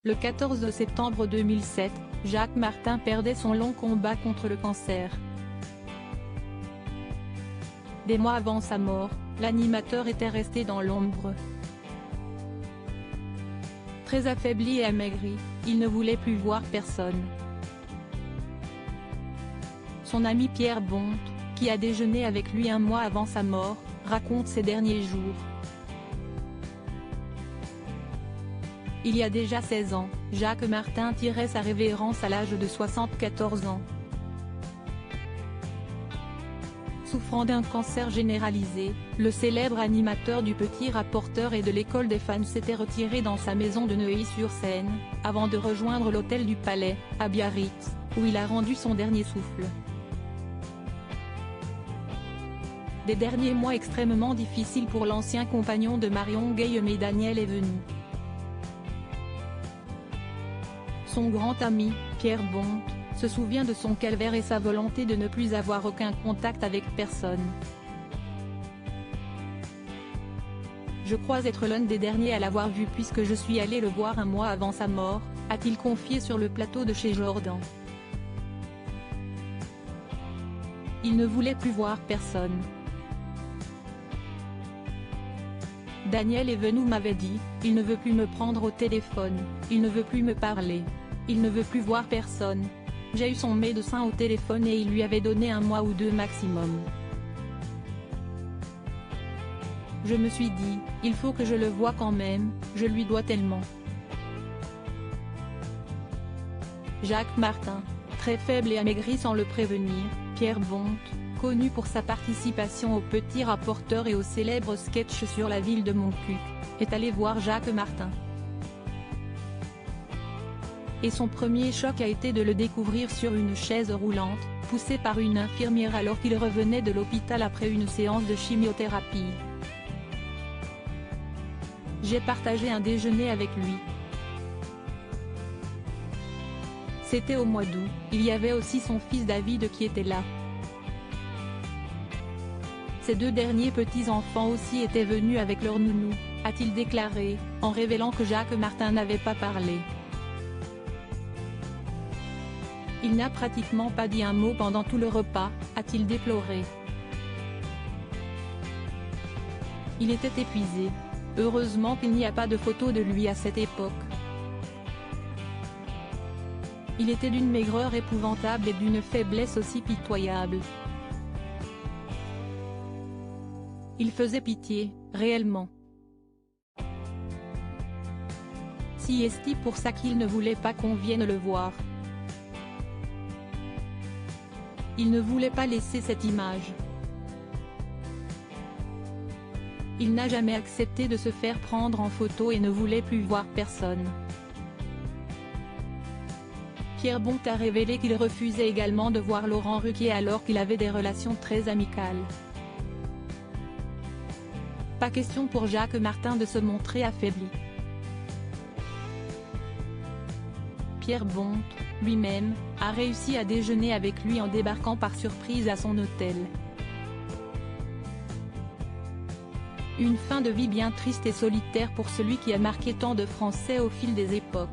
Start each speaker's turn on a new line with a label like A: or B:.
A: Le 14 septembre 2007, Jacques Martin perdait son long combat contre le cancer. Des mois avant sa mort, l'animateur était resté dans l'ombre. Très affaibli et amaigri, il ne voulait plus voir personne. Son ami Pierre Bonte, qui a déjeuné avec lui un mois avant sa mort, raconte ses derniers jours. Il y a déjà 16 ans, Jacques Martin tirait sa révérence à l'âge de 74 ans. Souffrant d'un cancer généralisé, le célèbre animateur du Petit Rapporteur et de l'École des fans s'était retiré dans sa maison de Neuilly-sur-Seine, avant de rejoindre l'hôtel du Palais, à Biarritz, où il a rendu son dernier souffle. Des derniers mois extrêmement difficiles pour l'ancien compagnon de Marion Guilhem, mais Daniel Evenou. Son grand ami, Pierre Bonte, se souvient de son calvaire et sa volonté de ne plus avoir aucun contact avec personne. Je crois être l'un des derniers à l'avoir vu puisque je suis allé le voir un mois avant sa mort, a-t-il confié sur le plateau de chez Jordan. Il ne voulait plus voir personne. Daniel Evenou m'avait dit, il ne veut plus me prendre au téléphone, il ne veut plus me parler. Il ne veut plus voir personne. J'ai eu son médecin au téléphone et il lui avait donné un mois ou deux maximum. Je me suis dit, il faut que je le voie quand même, je lui dois tellement. Jacques Martin, très faible et amaigri sans le prévenir, Pierre Bonte, connu pour sa participation au Petit Rapporteur et au célèbre sketch sur la ville de Montcuq, est allé voir Jacques Martin. Et son premier choc a été de le découvrir sur une chaise roulante, poussé par une infirmière alors qu'il revenait de l'hôpital après une séance de chimiothérapie. J'ai partagé un déjeuner avec lui. C'était au mois d'août, il y avait aussi son fils David qui était là. Ces deux derniers petits-enfants aussi étaient venus avec leur nounou, a-t-il déclaré, en révélant que Jacques Martin n'avait pas parlé. Il n'a pratiquement pas dit un mot pendant tout le repas, a-t-il déploré. Il était épuisé. Heureusement qu'il n'y a pas de photo de lui à cette époque. Il était d'une maigreur épouvantable et d'une faiblesse aussi pitoyable. Il faisait pitié, réellement. Si est-il pour ça qu'il ne voulait pas qu'on vienne le voir. Il ne voulait pas laisser cette image. Il n'a jamais accepté de se faire prendre en photo et ne voulait plus voir personne. Pierre Bonte a révélé qu'il refusait également de voir Laurent Ruquier alors qu'il avait des relations très amicales. Pas question pour Jacques Martin de se montrer affaibli. Pierre Bonte, lui-même, a réussi à déjeuner avec lui en débarquant par surprise à son hôtel. Une fin de vie bien triste et solitaire pour celui qui a marqué tant de Français au fil des époques.